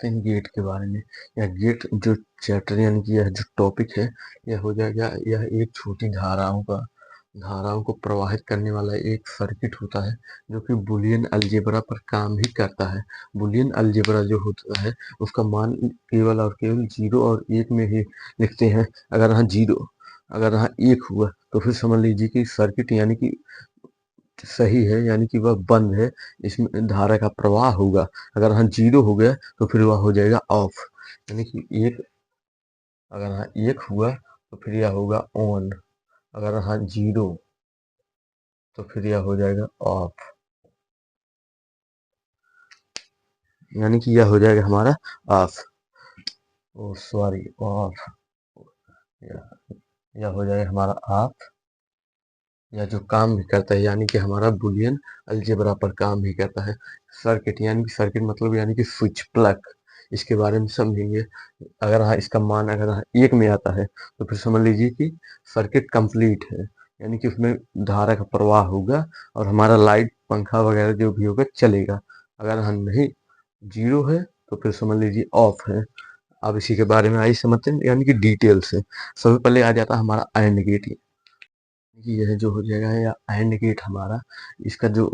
करते हैं गेट के बारे में। यह गेट जो चैप्टर यानी कि यह जो टॉपिक है, यह हो जाएगा, यह एक छोटी धाराओं को प्रवाहित करने वाला एक सर्किट होता है जो कि बूलियन अलजेब्रा पर काम भी करता है। बूलियन अलजेब्रा जो होता है उसका मान केवल और केवल 0 और 1 में ही लिखते हैं। अगर यहाँ 0 अगर यहाँ 1 हुआ तो फिर समझ लीजिए कि सर्किट यानी कि सही है, यानी कि वह बंद है, इसमें धारा का प्रवाह होगा। अगर यहाँ 0 हो गया तो फिर वह हो जाएगा ऑफ, यानी कि एक अगर यहाँ 1 हुआ तो फिर यह होगा ऑन, अगर यहाँ 0 तो फिर यह हो जाएगा ऑफ, यानी कि यह हो जाएगा हमारा ऑफ, ओ सॉरी ऑफ, यह हो जाएगा हमारा ऑफ। या जो काम भी करता है यानी कि हमारा बुलियन अलजेब्रा पर काम भी करता है। सर्किट यानी कि सर्किट मतलब यानी कि स्विच प्लग, इसके बारे में समझेंगे। अगर हाँ इसका मान अगर हाँ 1 में आता है तो फिर समझ लीजिए कि सर्किट कंप्लीट है, यानी कि उसमें धारा का प्रवाह होगा और हमारा लाइट पंखा वगैरह जो भी होगा चलेगा। अगर हाँ नहीं 0 है तो फिर समझ लीजिए ऑफ है। अब इसी के बारे में आइए समझते हैं, यानी कि डिटेल से। सबसे पहले आ जाता है हमारा एंड गेट। यह जो हो जाएगा या एंड गेट हमारा, इसका जो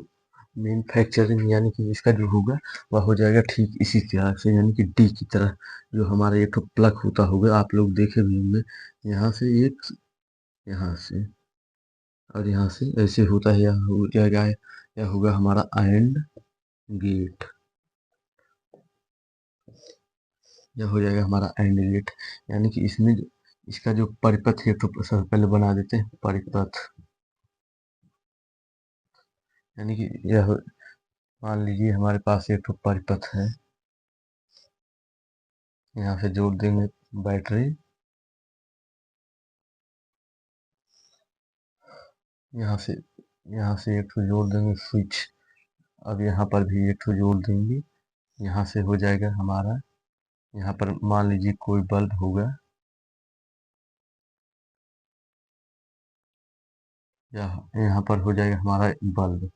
मैन्युफैक्चरिंग यानी कि इसका जो होगा वह हो जाएगा ठीक इसी तरह से, यानी कि डी की तरह। जो हमारा एक प्लग होता होगा, आप लोग देखे भी होंगे, यहाँ से एक, यहाँ से और यहाँ से ऐसे होता है। यह हो जाएगा, यह होगा हमारा एंड गेट, यह हो जाएगा हमारा एंड गेट। यानी कि इसमें इसका जो परिपथ है तो सबसे पहले बना देते हैं परिपथ, यानी कि यह मान लीजिए हमारे पास एक तो परिपथ है, यहाँ से जोड़ देंगे बैटरी, यहाँ से एक तो जोड़ देंगे स्विच, अब यहाँ पर भी एक तो जोड़ देंगे। यहाँ से हो जाएगा हमारा, यहाँ पर मान लीजिए कोई बल्ब होगा, यहाँ पर हो जाएगा हमारा बल्ब।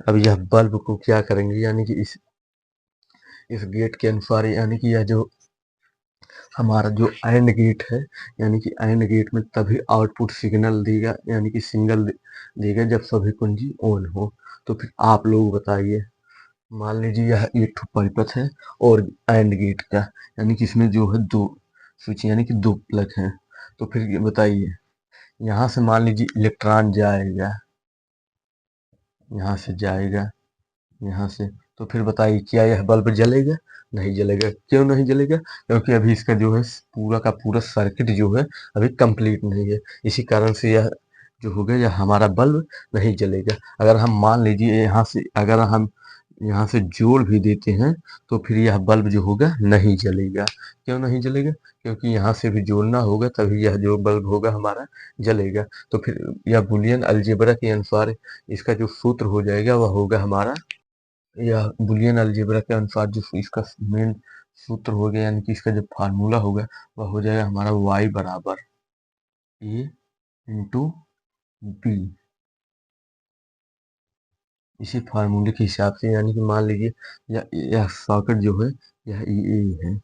अब यह बल्ब को क्या करेंगे, यानी कि इस गेट के अनुसार, यानी कि यह जो हमारा जो एंड गेट है, यानी कि एंड गेट में तभी आउटपुट सिग्नल देगा, यानी कि सिंगल देगा जब सभी कुंजी ऑन हो। तो फिर आप लोग बताइए, मान लीजिए यह एक ठो परिपथ है और एंड गेट का, यानी कि इसमें जो है 2 स्विच यानी कि 2 प्लग हैं। तो फिर ये बताइए, यहाँ से मान लीजिए इलेक्ट्रॉन जाएगा, यहाँ से जाएगा, यहाँ से, तो फिर बताइए क्या यह बल्ब जलेगा? नहीं जलेगा। क्यों नहीं जलेगा? क्योंकि अभी इसका जो है पूरा का पूरा सर्किट जो है अभी कंप्लीट नहीं है। इसी कारण से यह जो होगा यह हमारा बल्ब नहीं जलेगा। अगर हम मान लीजिए यहाँ से अगर हम यहाँ से जोड़ भी देते हैं तो फिर यह बल्ब जो होगा नहीं जलेगा। क्यों नहीं जलेगा? क्योंकि यहाँ से भी जोड़ना होगा तभी यह जो बल्ब होगा हमारा जलेगा। तो फिर यह बूलियन अलजेब्रा के अनुसार इसका जो सूत्र हो जाएगा वह होगा हमारा, या बूलियन अलजेब्रा के अनुसार जो इसका मेन सूत्र हो गया, यानी कि इसका जो फार्मूला होगा वह हो जाएगा हमारा y बराबर a इंटू बी। इसी फार्मूले के हिसाब से, यानी कि मान लीजिए यह सॉकेट जो है यह ये है,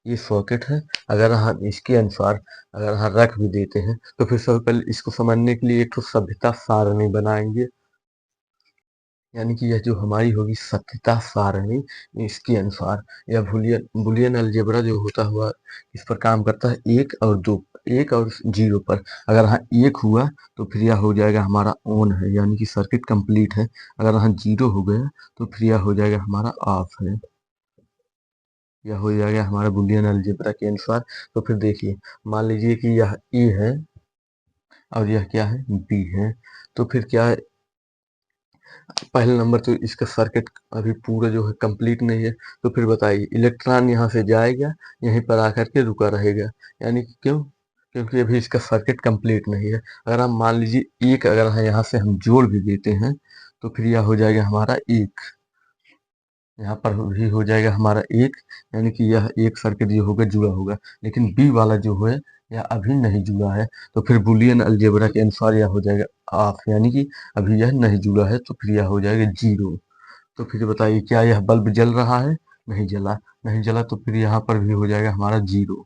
ये सॉकेट है। अगर हम इसके अनुसार अगर हम रख भी देते हैं तो फिर सबसे पहले इसको समझने के लिए एक तो सभ्यता सारणी बनाएंगे, यानी कि यह जो हमारी होगी सत्यता सारणी, इसके अनुसार यह बुलियन बुलियन अलजेब्रा जो होता हुआ इस पर काम करता है 1 और 2, 1 और 0 पर। अगर यहाँ 1 हुआ तो फिर यह हो जाएगा हमारा ऑन है, यानी कि सर्किट कंप्लीट है। अगर यहाँ 0 हो गया तो फिर यह हो जाएगा हमारा ऑफ है, यह हो जाएगा हमारा बुलियन अलजेब्रा के अनुसार। तो फिर देखिए, मान लीजिए कि यह ए है और यह क्या है, बी है। तो फिर क्या है, पहले नंबर तो इसका सर्किट अभी पूरा जो है कंप्लीट नहीं है। तो फिर बताइए इलेक्ट्रॉन यहाँ से जाएगा, यहीं पर आकर के रुका रहेगा, यानी कि क्यों? क्योंकि अभी इसका सर्किट कंप्लीट नहीं है। अगर हम मान लीजिए एक अगर यहाँ से हम जोड़ भी देते हैं तो फिर यह हो जाएगा हमारा एक, यहाँ पर भी हो जाएगा हमारा एक, यानी कि यह एक सर्किट जो होगा जुड़ा होगा। लेकिन बी वाला जो है यह अभी नहीं जुड़ा है, तो फिर बुलियन अलजेब्रा के अनुसार यह हो जाएगा ऑफ, यानी कि अभी यह नहीं जुड़ा है, तो फिर यह हो जाएगा 0। तो फिर बताइए क्या यह बल्ब जल रहा है? नहीं जला, नहीं जला तो फिर यहाँ पर भी हो जाएगा हमारा 0।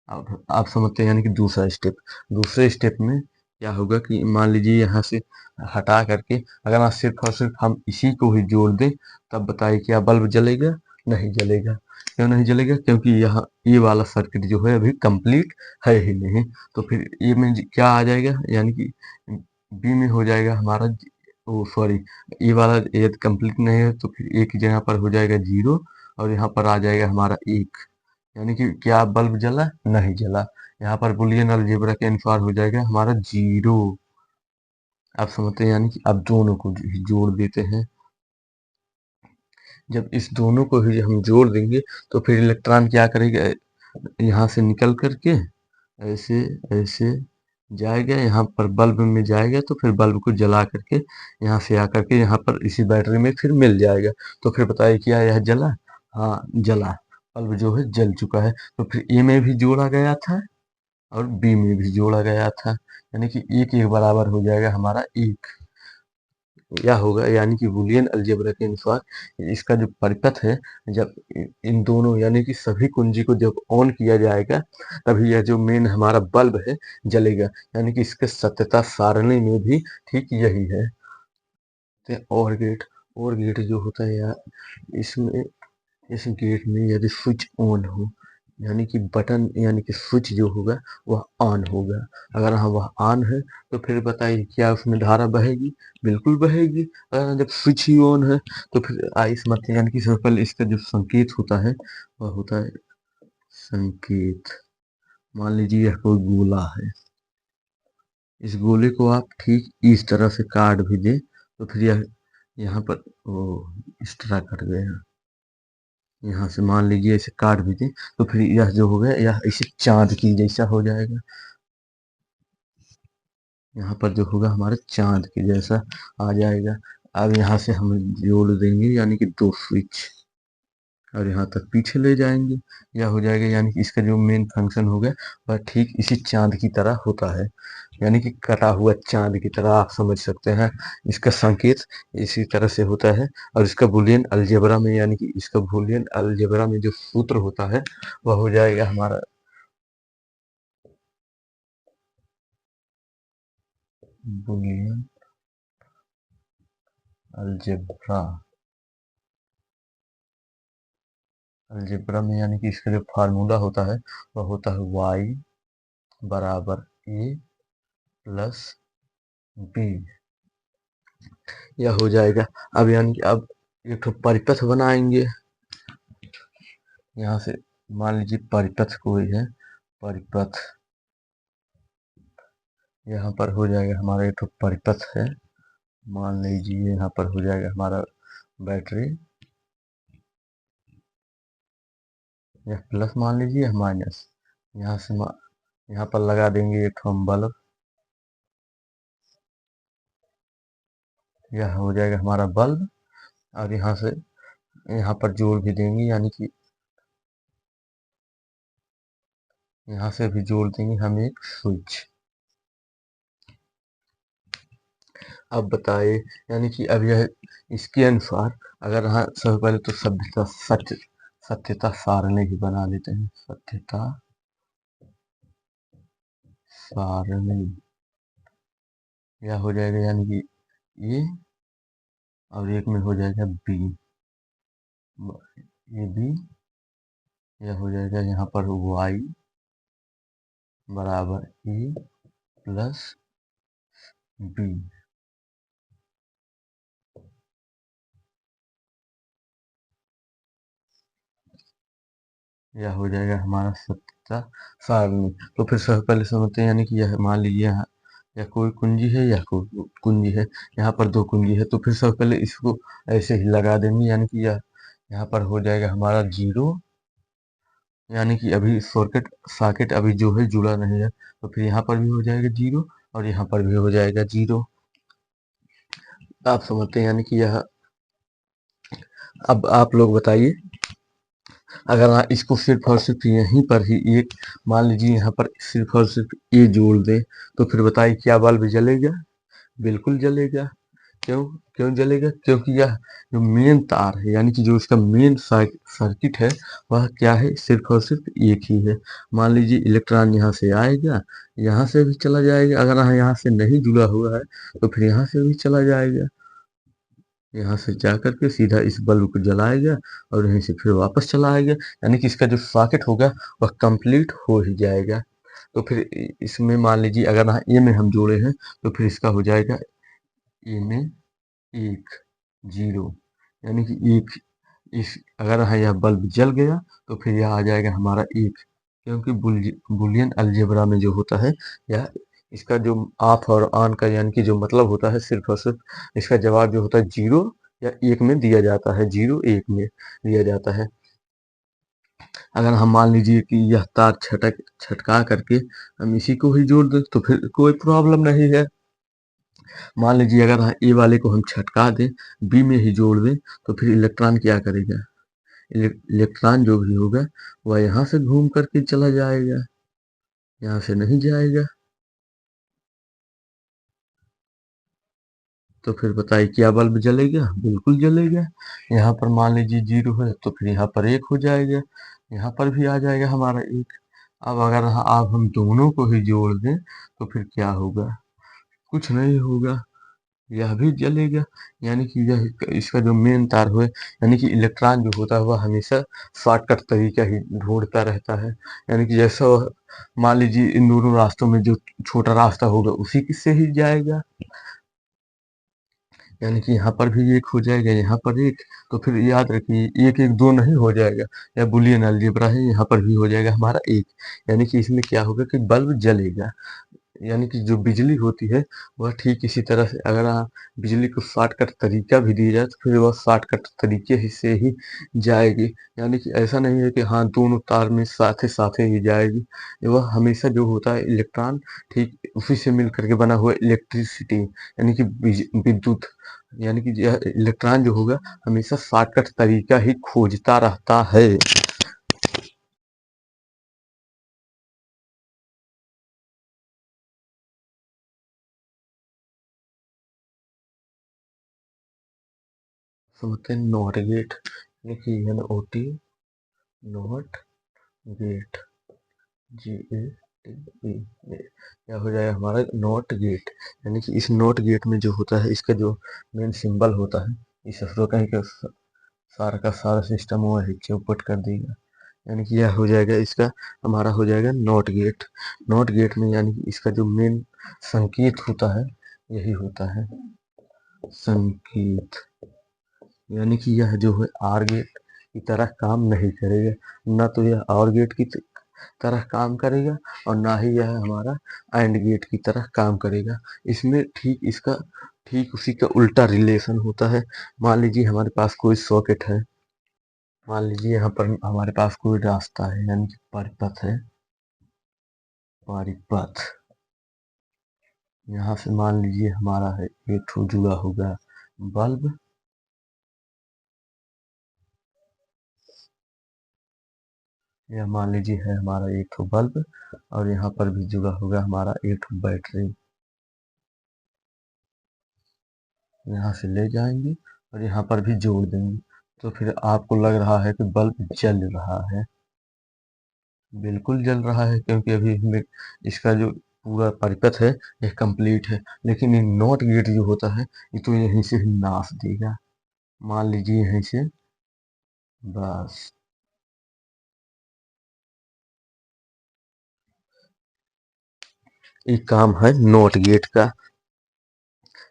अब आप समझते हैं, यानी कि दूसरे स्टेप में क्या होगा कि मान लीजिए यहाँ से हटा करके अगर हम सिर्फ और सिर्फ हम इसी को ही जोड़ दें, तब बताइए क्या बल्ब जलेगा? नहीं जलेगा। क्यों नहीं जलेगा? क्योंकि यहाँ ये वाला सर्किट जो है अभी कंप्लीट है ही नहीं। तो फिर ये में क्या आ जाएगा, यानी कि बी में हो जाएगा हमारा ओ सॉरी, ये वाला यदि कंप्लीट नहीं है तो फिर एक जगह पर हो जाएगा 0 और यहाँ पर आ जाएगा हमारा 1। यानी कि क्या बल्ब जला? नहीं जला। यहाँ पर बुलियन अलजेब्रा के अनुसार हो जाएगा हमारा 0। आप समझते हैं, यानी कि अब दोनों को जोड़ देते हैं। जब इस दोनों को ही हम जोड़ देंगे तो फिर इलेक्ट्रॉन क्या करेगा, यहाँ से निकल करके ऐसे ऐसे जाएगा, यहाँ पर बल्ब में जाएगा तो फिर बल्ब को जला करके यहाँ से आकर के यहाँ पर इसी बैटरी में फिर मिल जाएगा। तो फिर बताइए क्या यह जला? हाँ जला, बल्ब जो है जल चुका है। तो फिर ए में भी जोड़ा गया था और बी में भी जोड़ा गया था, यानी कि एक एक बराबर हो जाएगा हमारा एक। या होगा, यानी कि बूलियन अलजेब्रा के अनुसार इसका जो परिपथ है, जब इन दोनों यानी कि सभी कुंजी को जब ऑन किया जाएगा तभी यह जो मेन हमारा बल्ब है जलेगा। यानी कि इसके सत्यता सारणी में भी ठीक यही है। और गेट जो होता है यार, इसमें इस गेट में यदि स्विच ऑन हो, यानी कि बटन यानी कि स्विच जो होगा वह ऑन होगा। अगर हाँ वह ऑन है तो फिर बताइए क्या उसमें धारा बहेगी? बिल्कुल बहेगी। अगर जब स्विच ही ऑन है तो फिर आई समझते हैं, यानी कि सबसे पहले इसका जो संकेत होता है वह होता है संकेत। मान लीजिए यह कोई गोला है, इस गोले को आप ठीक इस तरह से काट भी दें तो फिर यह यहाँ पर वो इस तरह कट गया। यहाँ से मान लीजिए इसे काट भी दें तो फिर यह जो हो गया यह इसे चांद की जैसा हो जाएगा। यहाँ पर जो होगा हमारे चांद के जैसा आ जाएगा। अब यहाँ से हम जोड़ देंगे यानी कि 2 स्विच और यहाँ तक पीछे ले जाएंगे, यह हो जाएगा। यानी कि इसका जो मेन फंक्शन होगा वह ठीक इसी चांद की तरह होता है, यानी कि कटा हुआ चांद की तरह आप समझ सकते हैं। इसका संकेत इसी तरह से होता है और इसका बूलियन अलजेब्रा में, यानी कि इसका बूलियन अलजेब्रा में जो सूत्र होता है वह हो जाएगा हमारा बूलियन अलजेब्रा। अलजेब्रा में यानी कि इसका जो फार्मूला होता है वह होता है y बराबर a प्लस b। यह हो जाएगा। अब यानी कि अब एक ठो परिपथ बनाएंगे। यहाँ से मान लीजिए परिपथ कोई है, परिपथ यहाँ पर हो जाएगा हमारा एक ठो परिपथ है। मान लीजिए यहाँ पर हो जाएगा हमारा बैटरी, यह प्लस मान लीजिए, यह माइनस। यहाँ से यहाँ पर लगा देंगे एक ठो हम बल्ब, यह हो जाएगा हमारा बल्ब। और यहाँ से यहाँ पर जोड़ भी देंगे, यानी कि यहाँ से भी जोड़ देंगे हम एक स्विच। अब बताइए, यानी कि अब यह इसके अनुसार अगर हाँ सबसे पहले तो सत्यता सारणी ही बना लेते हैं। सत्यता सारणी यह हो जाएगा, यानी कि ये और एक में हो जाएगा बी, ये बी, यह हो जाएगा यहाँ पर y बराबर ए प्लस बी। यह हो जाएगा हमारा सत्यता सारणी। तो फिर सबसे पहले समझते हैं, यानी कि यह मान लीजिए यहाँ यह कोई कुंजी है, यह कोई कुंजी है, यहाँ पर 2 कुंजी है। तो फिर सबसे पहले इसको ऐसे ही लगा देंगे, यानी कि यह यहाँ पर हो जाएगा हमारा 0, यानी कि अभी सॉकेट अभी जो है जुड़ा नहीं है। तो फिर यहाँ पर भी हो जाएगा 0 और यहाँ पर भी हो जाएगा 0। आप समझते हैं, यानी कि यह अब आप लोग बताइए, अगर आप इसको सिर्फ और सिर्फ यहीं पर ही एक मान लीजिए यहाँ पर सिर्फ और सिर्फ ए जोड़ दें तो फिर बताइए क्या बल्ब जलेगा? बिल्कुल जलेगा। क्यों क्यों जलेगा? क्योंकि यह जो मेन तार है यानी कि जो इसका मेन सर्किट है वह क्या है, सिर्फ और सिर्फ एक ही है। मान लीजिए इलेक्ट्रॉन यहाँ से आएगा, यहाँ से भी चला जाएगा, अगर यहाँ से नहीं जुड़ा हुआ है तो फिर यहाँ से भी चला जाएगा, यहाँ से जा करके सीधा इस बल्ब को जलाएगा और यहीं से फिर वापस चला आएगा, यानी कि इसका जो सॉकेट होगा वह कंप्लीट हो ही जाएगा। तो फिर इसमें मान लीजिए अगर यहाँ ए में हम जोड़े हैं तो फिर इसका हो जाएगा ए में 1 0, यानी कि एक इस अगर यहाँ यह बल्ब जल गया तो फिर यह आ जाएगा हमारा 1, क्योंकि बुलियन अलजेब्रा में जो होता है यह इसका जो ऑफ और ऑन का यानी कि जो मतलब होता है सिर्फ और सिर्फ इसका जवाब जो होता है 0 या 1 में दिया जाता है, 0 1 में दिया जाता है। अगर हम मान लीजिए कि यह तार छटका करके हम इसी को ही जोड़ दें तो फिर कोई प्रॉब्लम नहीं है। मान लीजिए अगर ए वाले को हम छटका दें, बी में ही जोड़ दें तो फिर इलेक्ट्रॉन क्या करेगा, इलेक्ट्रॉन जो भी होगा वह यहाँ से घूम करके चला जाएगा, यहाँ से नहीं जाएगा। तो फिर बताइए क्या बल्ब जलेगा? बिल्कुल जलेगा। यहाँ पर मान लीजिए 0 है तो फिर यहाँ पर 1 हो जाएगा, यहाँ पर भी आ जाएगा हमारा 1। अब अगर आप हम दोनों को ही जोड़ दें तो फिर क्या होगा? कुछ नहीं होगा, यह भी जलेगा। यानी कि यह इसका जो मेन तार है यानी कि इलेक्ट्रॉन जो होता है वह हमेशा शॉर्टकट तरीका ही ढूंढता रहता है, यानी कि जैसा मान लीजिए इन दोनों रास्तों में जो छोटा रास्ता होगा उसी से ही जाएगा, यानी कि यहाँ पर भी 1 हो जाएगा, यहाँ पर 1, तो फिर याद रखिए 1 1 2 नहीं हो जाएगा, या बुलियन अलजेब्रा है, यहाँ पर भी हो जाएगा हमारा 1, यानी कि इसमें क्या होगा कि बल्ब जलेगा। यानी कि जो बिजली होती है वह ठीक इसी तरह से अगर बिजली को शॉर्टकट तरीका भी दिया जाए तो फिर वह शॉर्टकट तरीके से ही जाएगी, यानी कि ऐसा नहीं है कि हाँ दोनों तार में साथे साथे ही जाएगी। वह हमेशा जो होता है इलेक्ट्रॉन ठीक उसी से मिल करके बना हुआ इलेक्ट्रिसिटी यानी कि विद्युत, यानी कि यह इलेक्ट्रॉन जो होगा हमेशा शॉर्टकट तरीका ही खोजता रहता है। समझते हैं नॉट गेट, यानी कि NOT नॉट गेट, GATE, क्या हो जाएगा हमारा नॉट गेट, यानी कि इस नॉट गेट में जो होता है इसका जो मेन सिंबल होता है इस शब्दों का ही सारा का सारा सिस्टम वो है चौपट कर देगा, यानी कि यह हो जाएगा इसका हमारा हो जाएगा नॉट गेट। नॉट गेट में यानी कि इसका जो मेन संकेत होता है यही होता है संकेत, यानी कि यह जो है आर गेट की तरह काम नहीं करेगा, ना तो यह और गेट की तरह काम करेगा और ना ही यह हमारा एंड गेट की तरह काम करेगा। इसमें ठीक इसका ठीक उसी का उल्टा रिलेशन होता है। मान लीजिए हमारे पास कोई सॉकेट है, मान लीजिए यहाँ पर हमारे पास कोई रास्ता है यानी कि परिपथ है, परिपथ, यहाँ से मान लीजिए हमारा है एक ठो जुड़ा होगा बल्ब, यह मान लीजिए है हमारा एक ठो बल्ब और यहाँ पर भी जुड़ा होगा हमारा एक ठो बैटरी, यहाँ से ले जाएंगे और यहाँ पर भी जोड़ देंगे तो फिर आपको लग रहा है कि बल्ब जल रहा है, बिल्कुल जल रहा है क्योंकि अभी हमें इसका जो पूरा परिपथ है यह कंप्लीट है, लेकिन ये नॉट गेट जो होता है ये तो यहीं से ही नाश देगा। मान लीजिए यहीं से बस एक काम है नॉट गेट का,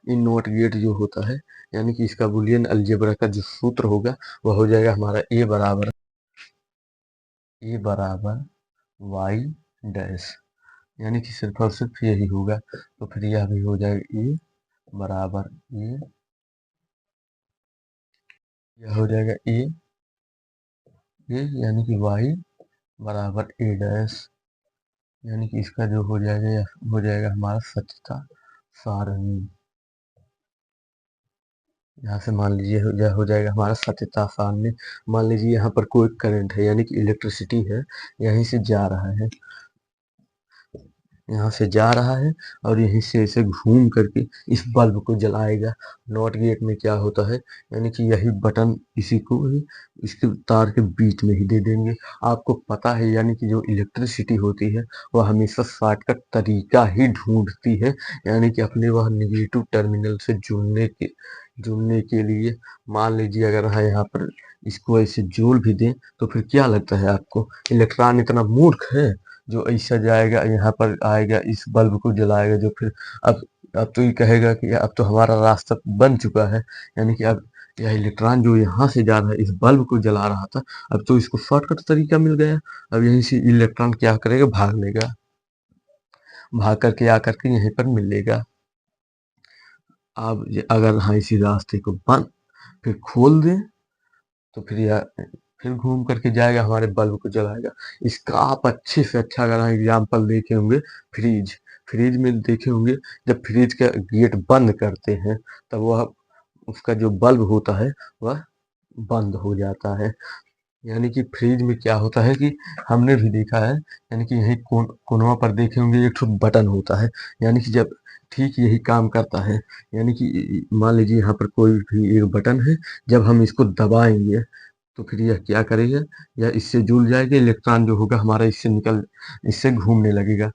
ये नॉट गेट जो होता है यानी कि इसका बुलियन अलजेब्रा का जो सूत्र होगा वह हो जाएगा हमारा ए बराबर वाई डैश, यानी कि सिर्फ और सिर्फ यही होगा, तो फिर यह भी हो जाएगा ए बराबर ए, यह हो जाएगा ए यानी कि वाई बराबर ए डैश, यानी कि इसका जो हो जाएगा यह हो जाएगा हमारा सत्यता सारणी, यहाँ से मान लीजिए यह हो जाएगा हमारा सत्यता सारणी। मान लीजिए यहाँ पर कोई करंट है यानी कि इलेक्ट्रिसिटी है, यहीं से जा रहा है, यहाँ से जा रहा है और यहीं से ऐसे घूम करके इस बल्ब को जलाएगा। नॉट गेट में क्या होता है, यानी कि यही बटन इसी को ही इसके तार के बीच में ही दे देंगे। आपको पता है यानी कि जो इलेक्ट्रिसिटी होती है वह हमेशा शॉर्टकट तरीका ही ढूंढती है, यानी कि अपने वह नेगेटिव टर्मिनल से जुड़ने के लिए। मान लीजिए अगर हम यहाँ पर इसको ऐसे जोड़ भी दें तो फिर क्या लगता है आपको, इलेक्ट्रॉन इतना मूर्ख है जो ऐसा जाएगा यहाँ पर आएगा इस बल्ब को जलाएगा, जो फिर अब अब तो ये कहेगा कि अब तो हमारा रास्ता बन चुका है, यानी कि अब यह इलेक्ट्रॉन जो यहाँ से जा रहा है इस बल्ब को जला रहा था, अब तो इसको शॉर्टकट तरीका मिल गया। अब यहीं से इलेक्ट्रॉन क्या करेगा, भाग लेगा, भाग करके आकर के यहीं पर मिलेगा। अब अगर हाँ इसी रास्ते को बंद फिर खोल दें तो फिर घूम करके जाएगा हमारे बल्ब को जलाएगा। इसका आप अच्छे से अच्छा अगर एग्जाम्पल देखे होंगे, फ्रिज फ्रिज में देखे होंगे, जब फ्रिज का गेट बंद करते हैं तब वह उसका जो बल्ब होता है वह बंद हो जाता है। यानी कि फ्रिज में क्या होता है कि हमने भी देखा है, यानी कि यही कोनवा पर देखे होंगे एक ठो बटन होता है, यानी कि जब ठीक यही काम करता है, यानी कि मान लीजिए यहाँ पर कोई भी एक बटन है, जब हम इसको दबाएंगे तो फिर यह क्या करेगा, यह इससे जुड़ जाएगा, इलेक्ट्रॉन जो होगा हमारा इससे घूमने लगेगा,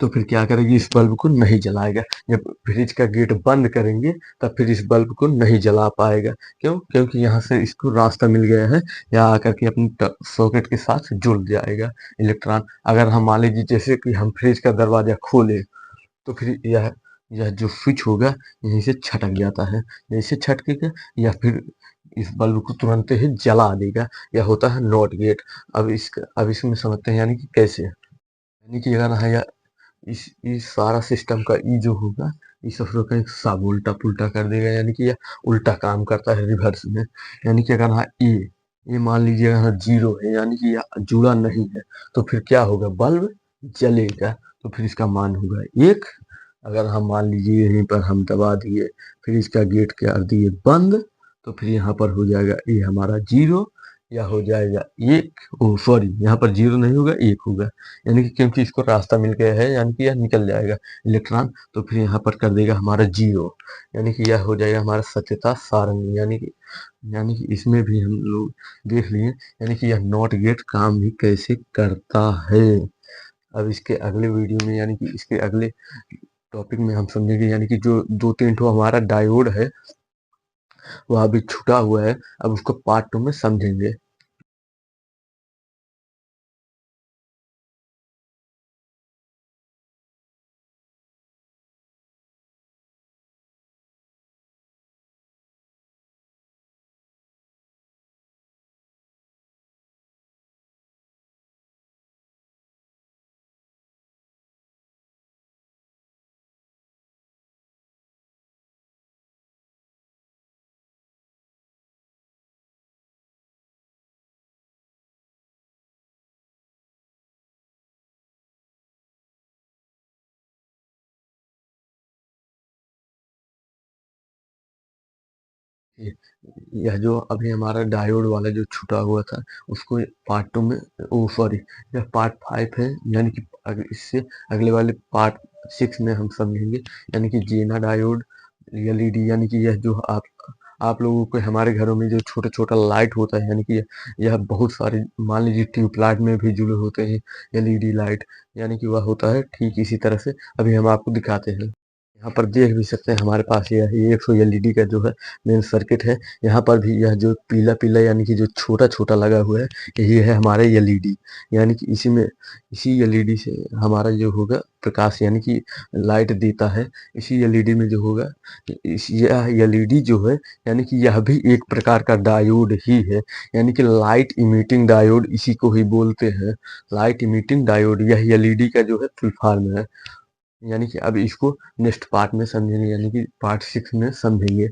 तो फिर क्या करेगी, इस बल्ब को नहीं जलाएगा। जब फ्रिज का गेट बंद करेंगे तब फिर इस बल्ब को नहीं जला पाएगा। क्यों? क्योंकि यहाँ से इसको रास्ता मिल गया है, यहाँ आकर के अपनी सॉकेट के साथ जुड़ जाएगा इलेक्ट्रॉन। अगर हम मान लीजिए जैसे कि हम फ्रिज का दरवाजा खोले तो फिर यह जो स्विच होगा यहीं से छटक जाता है, जैसे छटकेगा या फिर इस बल्ब को तुरंत ही जला देगा। यह होता है नॉट गेट। अब इसमें समझते हैं यानी कि कैसे, यानी कि अगर है इस सारा सिस्टम का ई जो होगा, इस सब का एक सब उल्टा पुल्टा कर देगा, यानी कि यह उल्टा काम करता है रिवर्स में। यानी कि अगर हाँ ये मान लीजिए अगर जीरो है यानी कि यह जुड़ा नहीं है तो फिर क्या होगा, बल्ब जलेगा, तो फिर इसका मान होगा 1। अगर हम मान लीजिए यहीं पर हम दबा दिए फिर इसका गेट कर दिए बंद, तो फिर यहाँ पर हो जाएगा ये हमारा 0 या हो जाएगा 1। ओ सॉरी, यहाँ पर 0 नहीं होगा, 1 होगा, यानी कि क्योंकि इसको रास्ता मिल गया है यानी कि यह निकल जाएगा इलेक्ट्रॉन, तो फिर यहाँ पर कर देगा हमारा 0, यानी कि यह हो जाएगा हमारा सत्यता सारणी। यानी कि इसमें भी हम लोग देख लिए यानी कि यह नॉट गेट काम भी कैसे करता है। अब इसके अगले वीडियो में यानी कि इसके अगले टॉपिक में हम समझेंगे, यानी कि जो 2-3 ठो हमारा डायोड है वह अभी छूटा हुआ है, अब उसको पार्ट 2 में समझेंगे। ये यह जो अभी हमारा डायोड वाला जो छूटा हुआ था उसको पार्ट 2 में, ओ सॉरी, यह पार्ट 5 है, यानी कि इससे अगले वाले पार्ट 6 में हम समझेंगे, यानी कि जेना डायोड, एलईडी, यानी कि यह जो आप लोगों के हमारे घरों में जो छोटा छोटा लाइट होता है, यानी कि यह बहुत सारे मान लीजिए ट्यूबलाइट में भी जुड़े होते हैं एलईडी लाइट, यानी कि वह होता है ठीक इसी तरह से। अभी हम आपको दिखाते हैं, यहाँ पर देख भी सकते हैं हमारे पास यह एक सौ एलईडी का जो है मेन सर्किट है। यहाँ पर भी यह जो पीला पीला यानी कि जो छोटा छोटा लगा हुआ है यही है हमारे एलईडी, यानी कि इसी एलईडी से हमारा जो होगा प्रकाश यानी कि लाइट देता है। इसी एलईडी में जो होगा यह एलईडी जो है यानी कि यह भी एक प्रकार का डायोड ही है, यानी कि लाइट इमिटिंग डायोड इसी को ही बोलते हैं। लाइट इमिटिंग डायोड यह एलईडी का जो है फुल फॉर्म है, यानी कि अब इसको नेक्स्ट पार्ट में समझेंगे, यानी कि पार्ट 6 में समझेंगे।